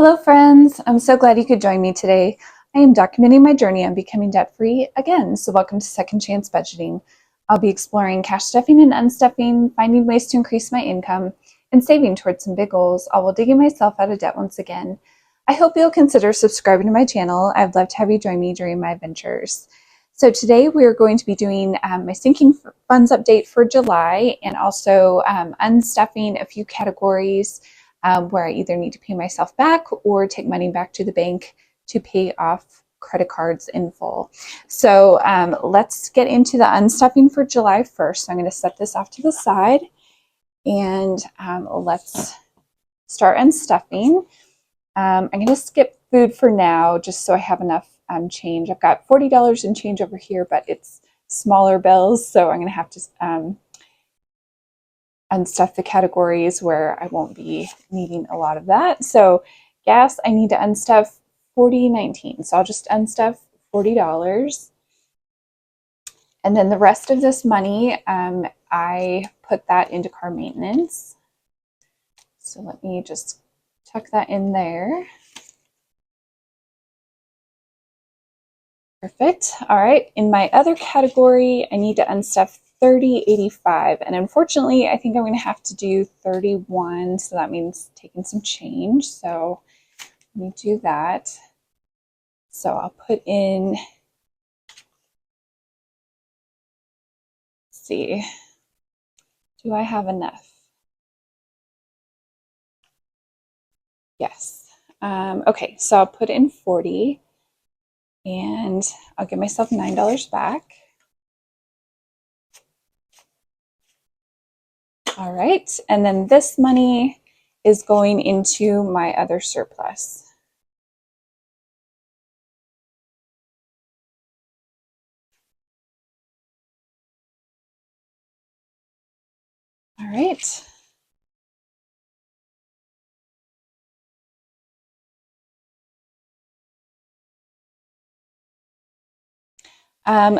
Hello friends, I'm so glad you could join me today. I am documenting my journey on becoming debt-free again, so welcome to Second Chance Budgeting. I'll be exploring cash stuffing and unstuffing, finding ways to increase my income, and saving towards some big goals, all while digging myself out of debt once again. I hope you'll consider subscribing to my channel. I'd love to have you join me during my adventures. So today we're going to be doing my sinking funds update for July and also unstuffing a few categories where I either need to pay myself back or take money back to the bank to pay off credit cards in full. So let's get into the unstuffing for July 1st. So I'm going to set this off to the side and let's start unstuffing. I'm going to skip food for now just so I have enough change. I've got $40 in change over here, but it's smaller bills, so I'm going to have to unstuff the categories where I won't be needing a lot of that. So gas, I need to unstuff $40.19. So I'll just unstuff $40. And then the rest of this money, I put that into car maintenance. So let me just tuck that in there. Perfect. All right. In my other category, I need to unstuff $30.85. And unfortunately, I think I'm going to have to do 31. So that means taking some change. So let me do that. So I'll put in, let's see, do I have enough? Yes. Okay. So I'll put in 40 and I'll give myself $9 back. All right, and then this money is going into my other surplus. All right.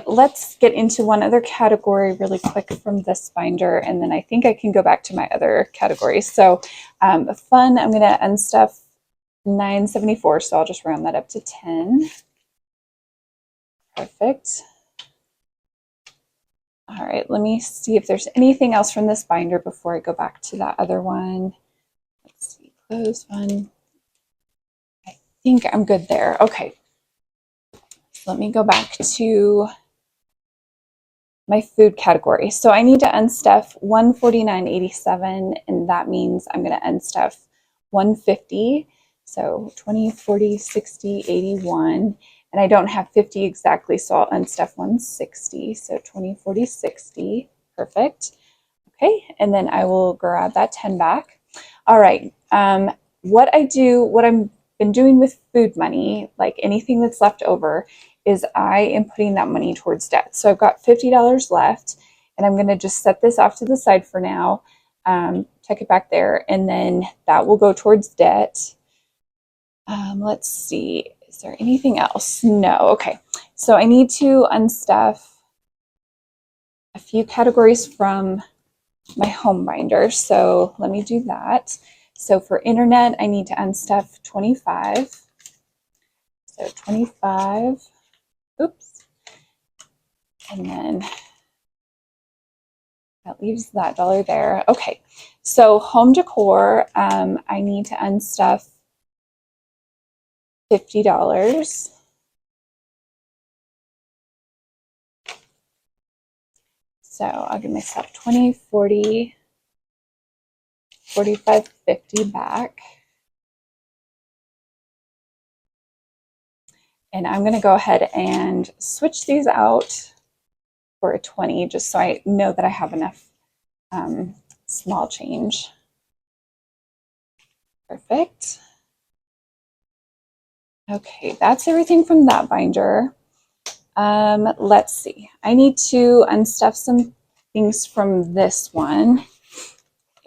Let's get into one other category really quick from this binder, and then I think I can go back to my other categories. So fun, I'm going to unstuff $9.74, so I'll just round that up to 10. Perfect. All right, let me see if there's anything else from this binder before I go back to that other one. Let's see, close one. I think I'm good there. Okay. So let me go back to my food category. So I need to unstuff $149.87, and that means I'm going to unstuff $150. So 20, 40, 60, 81. And I don't have 50 exactly, so I'll unstuff $160. So 20, 40, 60. Perfect. Okay, and then I will grab that 10 back. All right. What I've been doing with food money, like anything that's left over, is I am putting that money towards debt. So I've got $50 left, and I'm going to just set this off to the side for now, tuck it back there, and then that will go towards debt. Let's see, is there anything else? No. Okay, so I need to unstuff a few categories from my home binder. So let me do that. So for internet, I need to unstuff 25. So 25. Oops. And then that leaves that dollar there. Okay. So home decor, I need to unstuff $50. So I'll give myself 20, 40, 45, 50 back. And I'm going to go ahead and switch these out for a 20, just so I know that I have enough small change. Perfect. Okay, that's everything from that binder. Let's see. I need to unstuff some things from this one,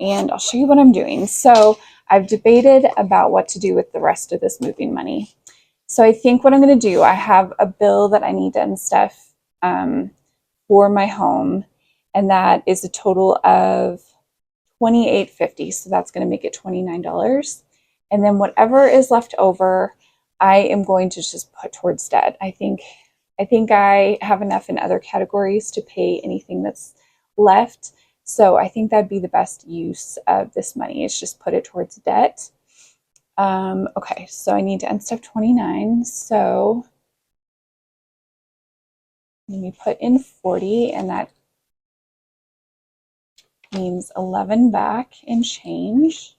and I'll show you what I'm doing. So I've debated about what to do with the rest of this moving money. So I think what I'm going to do, I have a bill that I need to unstuff for my home, and that is a total of $28.50. So that's going to make it $29. And then whatever is left over, I am going to just put towards debt. I think I have enough in other categories to pay anything that's left. So I think that'd be the best use of this money, is just put it towards debt. Okay, so I need to unstuff 29. So let me put in 40, and that means 11 back and change.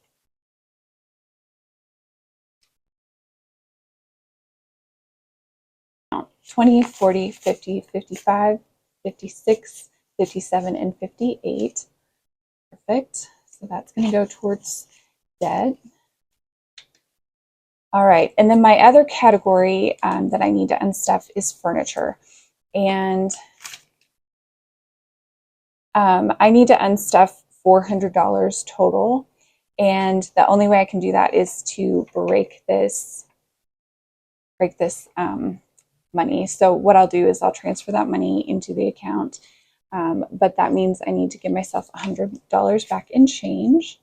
Count 20, 40, 50, 55, 56, 57, and 58. Perfect. So that's going to go towards debt. All right, and then my other category that I need to unstuff is furniture. And I need to unstuff $400 total. And the only way I can do that is to break this money. So what I'll do is I'll transfer that money into the account. But that means I need to give myself $100 back in change.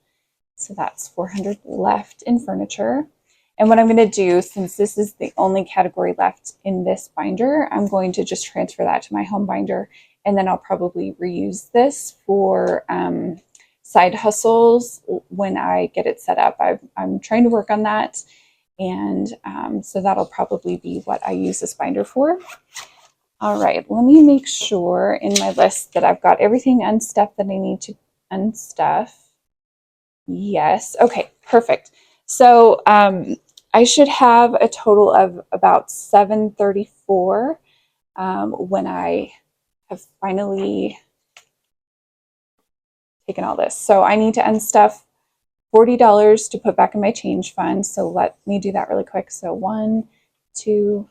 So that's 400 left in furniture. And what I'm going to do, since this is the only category left in this binder, I'm going to just transfer that to my home binder, and then I'll probably reuse this for side hustles when I get it set up. I'm trying to work on that, and so that'll probably be what I use this binder for. All right, let me make sure in my list that I've got everything unstuffed that I need to unstuff. Yes, okay, perfect. So I should have a total of about 734 when I have finally taken all this. So I need to unstuff $40 to put back in my change fund. So let me do that really quick. So 1, 2,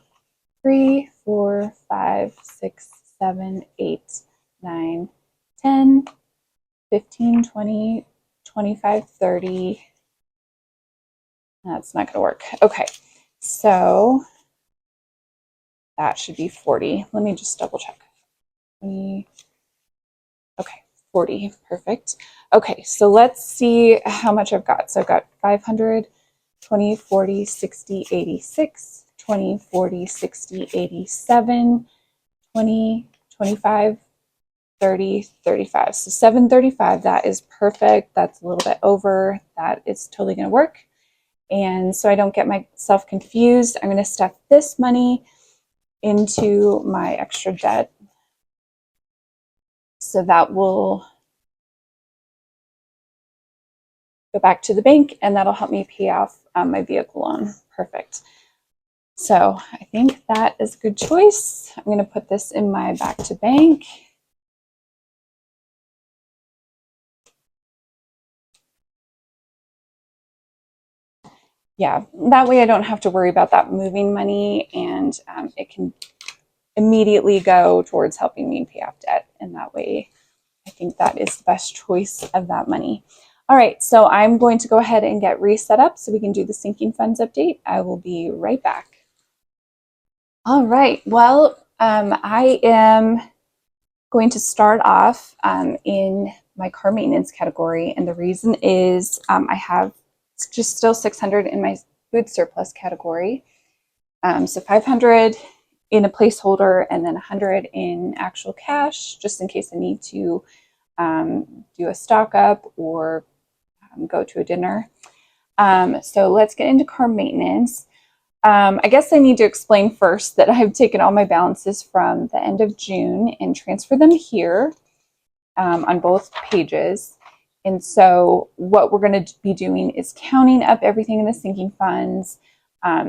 3, 4, 5, 6, 7, 8, 9, 10, 15, 20, 25, 30. That's not going to work. Okay, so that should be 40. Let me just double check. 20. Okay, 40. Perfect. Okay, so let's see how much I've got. So I've got 500, 20, 40, 60, 86, 20, 40, 60, 87, 20, 25, 30, 35. So 735, that is perfect. That's a little bit over. That is totally going to work. And so I don't get myself confused, I'm going to stuff this money into my extra debt. So that will go back to the bank, and that'll help me pay off my vehicle loan. Perfect. So I think that is a good choice. I'm going to put this in my back to bank. Yeah, that way I don't have to worry about that moving money, and it can immediately go towards helping me pay off debt. And that way I think that is the best choice of that money. All right, so I'm going to go ahead and get reset up so we can do the sinking funds update. I will be right back. All right, well, I am going to start off in my car maintenance category, and the reason is I have just still 600 in my food surplus category. So 500 in a placeholder, and then 100 in actual cash, just in case I need to do a stock up or go to a dinner. So let's get into car maintenance. I guess I need to explain first that I've taken all my balances from the end of June and transferred them here on both pages. And so what we're going to be doing is counting up everything in the sinking funds,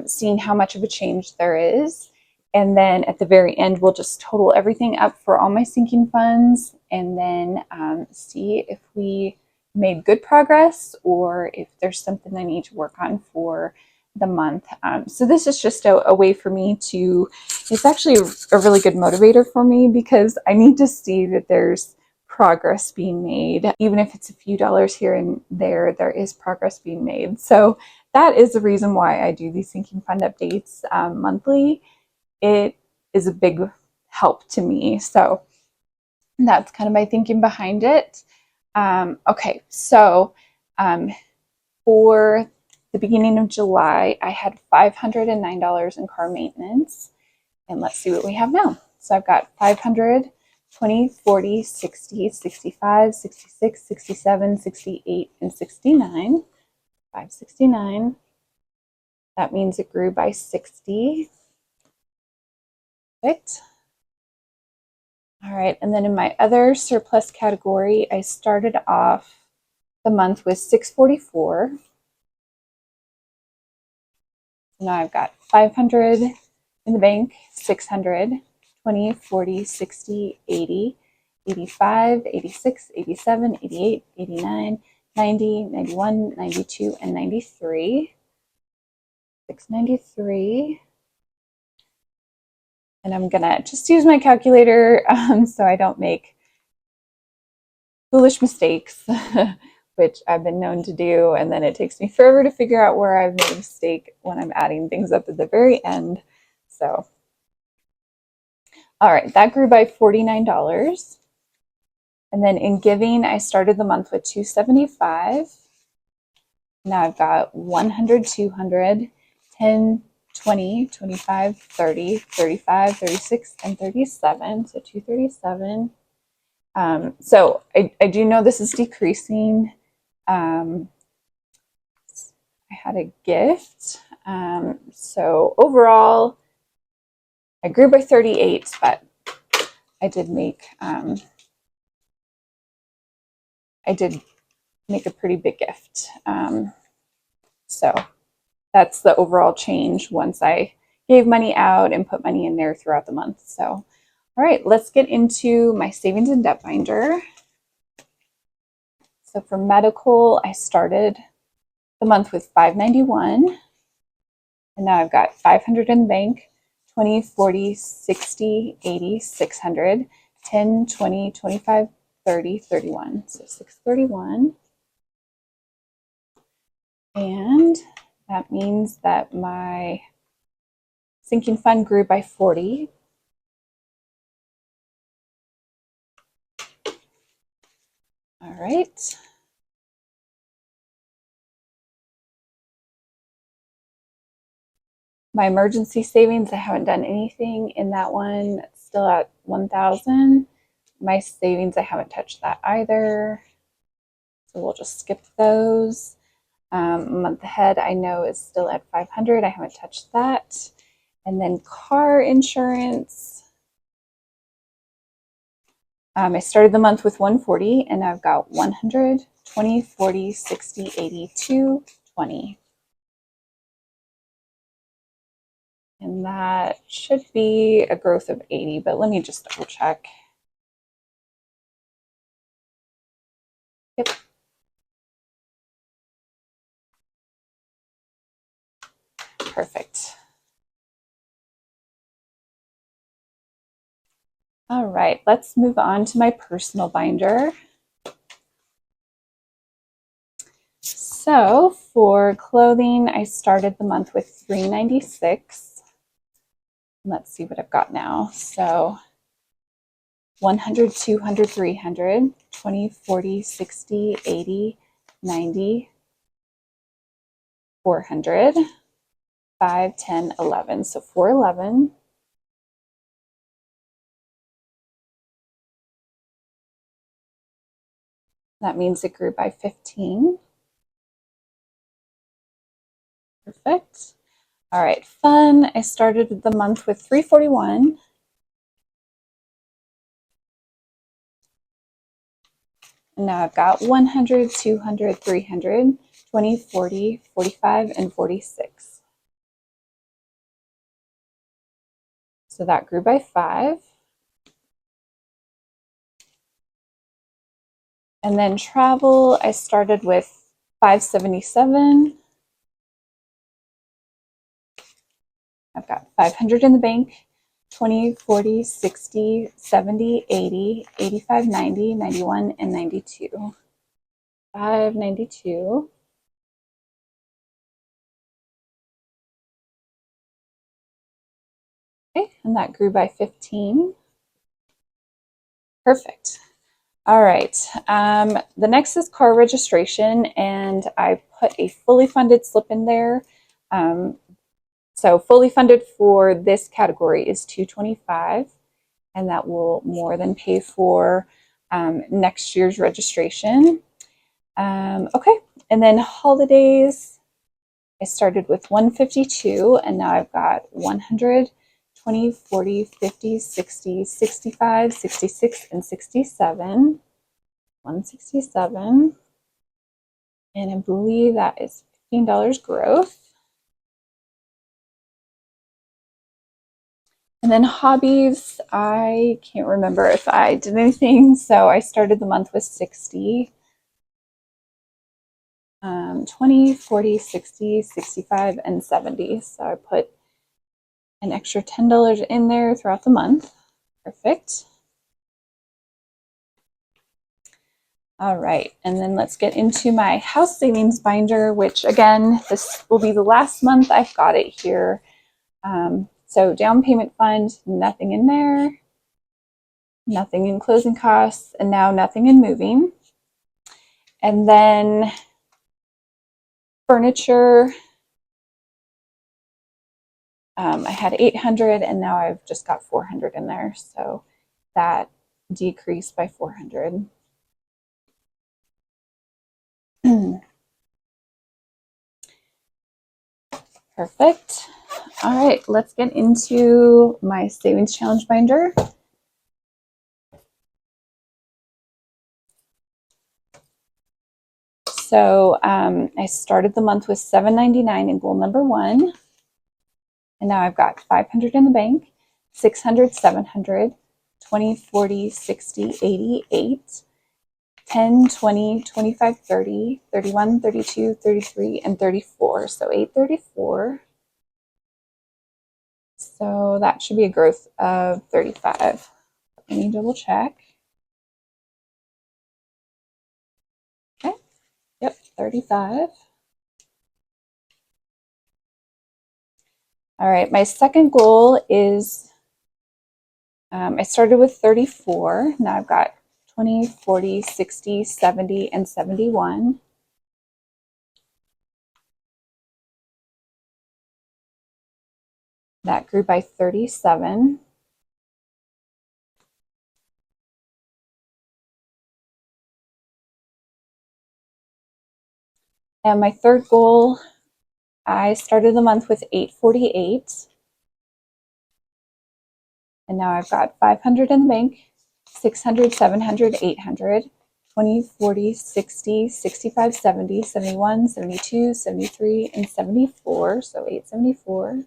seeing how much of a change there is. And then at the very end, we'll just total everything up for all my sinking funds, and then see if we made good progress or if there's something I need to work on for the month. So this is just a way for me to, it's actually a really good motivator for me, because I need to see that there's progress being made. Even if it's a few dollars here and there, there is progress being made. So that is the reason why I do these sinking fund updates monthly. It is a big help to me. So that's kind of my thinking behind it. Okay, so for the beginning of July, I had $509 in car maintenance. And let's see what we have now. So I've got 500, 20, 40, 60, 65, 66, 67, 68, and 69. 569. That means it grew by 60. Perfect. All right, and then in my other surplus category, I started off the month with 644. Now I've got 500 in the bank, 600, 20, 40, 60, 80, 85, 86, 87, 88, 89, 90, 91, 92, and 93. 693. And I'm going to just use my calculator so I don't make foolish mistakes, which I've been known to do. And then it takes me forever to figure out where I've made a mistake when I'm adding things up at the very end. So, all right, that grew by $49. And then in giving, I started the month with 275. Now I've got 100, 200, 10, 20, 25, 30, 35, 36, and 37. So 237. So I do know this is decreasing. I had a gift. So overall, I grew by 38, but I did make a pretty big gift. So that's the overall change once I gave money out and put money in there throughout the month. So, all right, let's get into my savings and debt binder. So for medical, I started the month with $591, and now I've got 500 in the bank, 20, 40, 60, 80, 600, 10, 20, 25, 30, 31. So 631. And that means that my sinking fund grew by 40. All right. My emergency savings, I haven't done anything in that one. It's still at 1,000. My savings, I haven't touched that either. So we'll just skip those. Month ahead, I know is still at 500. I haven't touched that. And then car insurance. I started the month with 140, and I've got 100, 20, 40, 60, 82, 20. And that should be a growth of 80, but let me just double check. Yep. Perfect. All right, let's move on to my personal binder. So for clothing, I started the month with $396. Let's see what I've got now. So 100, 200, 300, 20, 40, 60, 80, 90, 400, 5, 10, 11. So 411. That means it grew by 15. Perfect. All right, fun. I started the month with 341. And now I've got 100, 200, 300, 20, 40, 45, and 46. So that grew by 5. And then travel, I started with 577. I've got 500 in the bank, 20, 40, 60, 70, 80, 85, 90, 91, and 92. 592. Okay, and that grew by 15. Perfect. All right. The next is car registration, and I put a fully funded slip in there. So fully funded for this category is $225, and that will more than pay for next year's registration. Okay, and then holidays, I started with 152, and now I've got 100, 20, 40, 50, 60, 65, 66, and 67. 167. And I believe that is $15 growth. And then hobbies, I can't remember if I did anything, so I started the month with 60. 20, 40, 60, 65, and 70. So I put an extra $10 in there throughout the month. Perfect. All right, and then let's get into my house savings binder, which again, this will be the last month I've got it here. So down payment fund, nothing in there, nothing in closing costs, and now nothing in moving. And then furniture, I had 800 and now I've just got 400 in there. So that decreased by 400. Perfect. All right, let's get into my savings challenge binder. So I started the month with $7.99 in goal number 1. And now I've got 500 in the bank, 600, 700, 20, 40, 60, 80, 8, 10, 20, 25, 30, 31, 32, 33, and 34. So 834. So that should be a growth of 35. Let me double check. Okay. Yep, 35. All right, my second goal is I started with 34. Now I've got 20, 40, 60, 70, and 71. That grew by 37. And my third goal, I started the month with 848. And now I've got 500 in the bank, 600, 700, 800, 20, 40, 60, 65, 70, 71, 72, 73, and 74. So 874.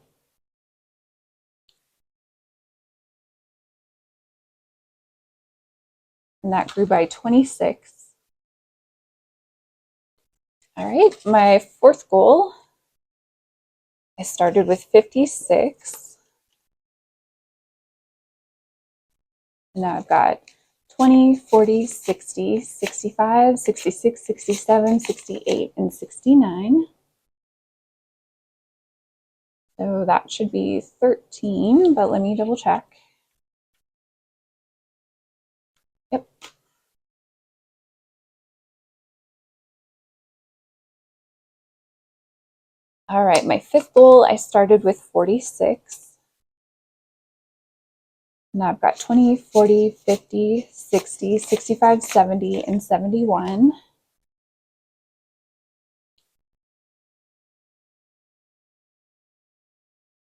And that grew by 26. All right, my fourth goal, I started with 56. And now I've got 20, 40, 60, 65, 66, 67, 68, and 69. So that should be 13, but let me double check. Yep. All right, my fifth goal, I started with 46. Now I've got 20, 40, 50, 60, 65, 70, and 71.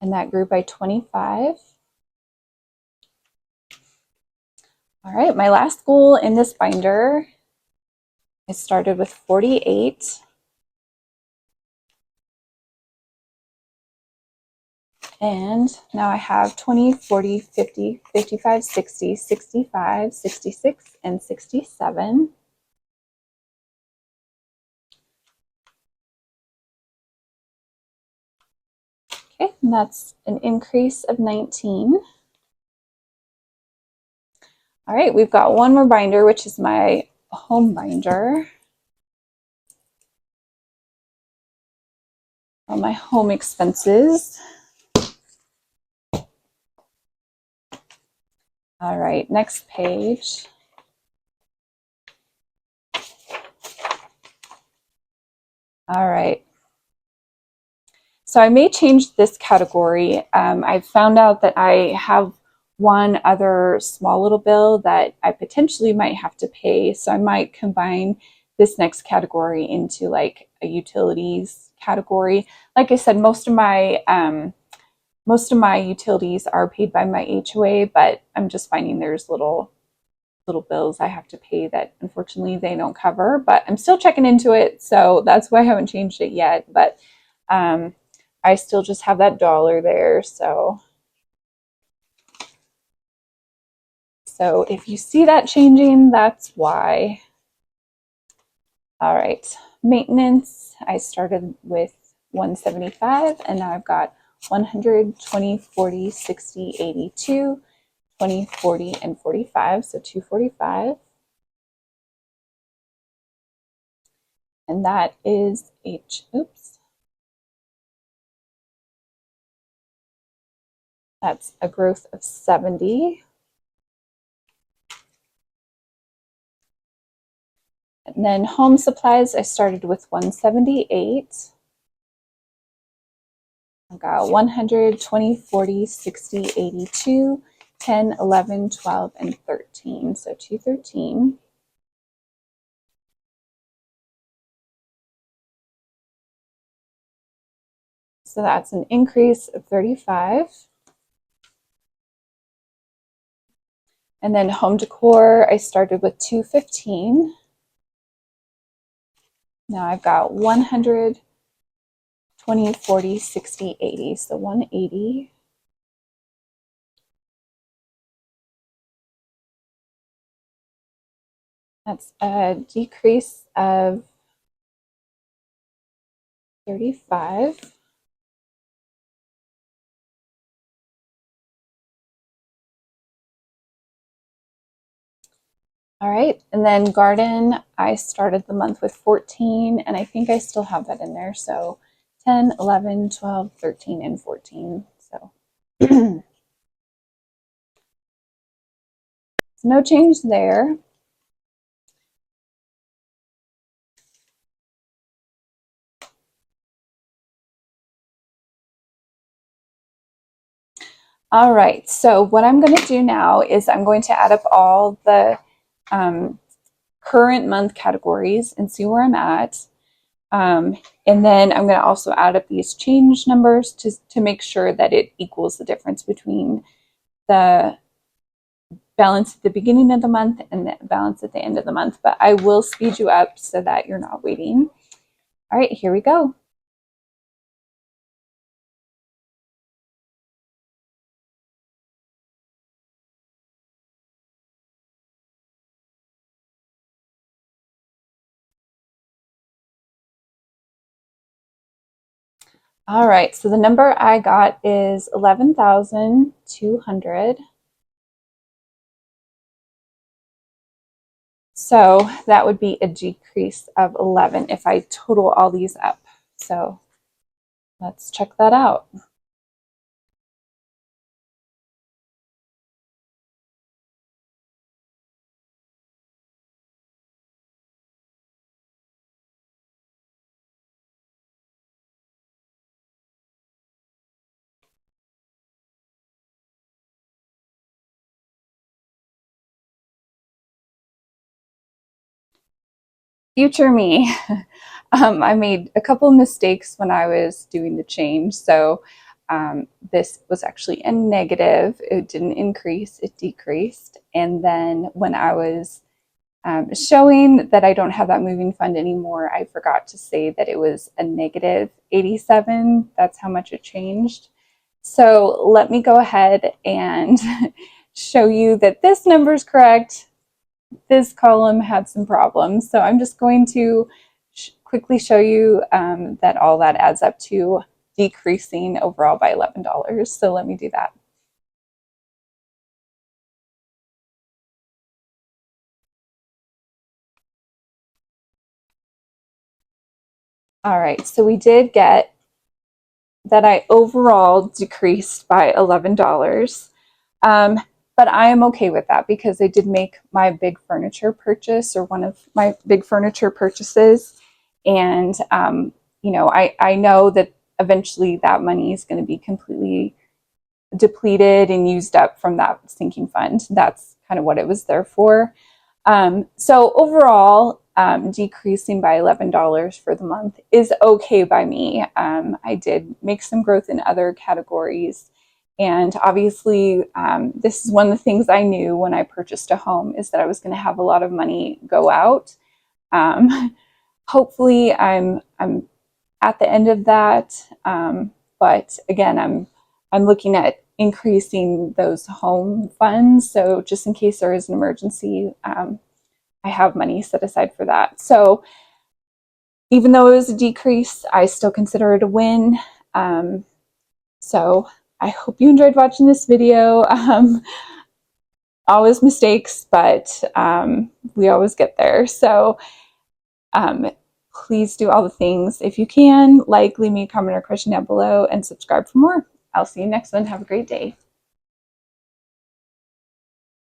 And that grew by 25. All right, my last goal in this binder, I started with 48. And now I have 20, 40, 50, 55, 60, 65, 66, and 67. Okay, and that's an increase of 19. All right, we've got one more binder, which is my home binder. All my home expenses. All right, next page. All right. So I may change this category. I found out that I have one other small little bill that I potentially might have to pay. So I might combine this next category into like a utilities category. Like I said, most of my utilities are paid by my HOA, but I'm just finding there's little bills I have to pay that unfortunately they don't cover, but I'm still checking into it. So that's why I haven't changed it yet. But I still just have that dollar there. So if you see that changing, that's why. All right. Maintenance, I started with 175 and now I've got 100, 20, 40, 60, 82, 20, 40, and 45. So 245. And that is that's a growth of 70. And then home supplies, I started with 178. I've got 100, 20, 40, 60, 82, 10, 11, 12, and 13. So 213. So that's an increase of 35. And then home decor, I started with 215. Now I've got 100, 20, 40, 60, 80. So 180. That's a decrease of 35. All right, and then garden, I started the month with 14, and I think I still have that in there. So 10, 11, 12, 13, and 14. So no change there. All right, so what I'm going to do now is I'm going to add up all the current month categories and see where I'm at. And then I'm going to also add up these change numbers to make sure that it equals the difference between the balance at the beginning of the month and the balance at the end of the month. But I will speed you up so that you're not waiting. All right, here we go. All right, so the number I got is 11,200. So that would be a decrease of 11 if I total all these up. So let's check that out. Future me. I made a couple of mistakes when I was doing the change. So this was actually a negative. It didn't increase, it decreased. And then when I was showing that I don't have that moving fund anymore, I forgot to say that it was a negative 87. That's how much it changed. So let me go ahead and show you that this number is correct. This column had some problems. So I'm just going to quickly show you that all that adds up to decreasing overall by $11. So let me do that. All right, so we did get that I overall decreased by $11. But I am okay with that because I did make my big furniture purchase, or one of my big furniture purchases. And you know, I know that eventually that money is going to be completely depleted and used up from that sinking fund. That's kind of what it was there for. So overall, decreasing by $11 for the month is okay by me. I did make some growth in other categories. And obviously, this is one of the things I knew when I purchased a home is that I was going to have a lot of money go out. Hopefully, I'm at the end of that. But again, I'm looking at increasing those home funds. So just in case there is an emergency, I have money set aside for that. So even though it was a decrease, I still consider it a win. So I hope you enjoyed watching this video. Always mistakes, but we always get there. So please do all the things. If you can, like, leave me a comment or question down below and subscribe for more. I'll see you next one. Have a great day.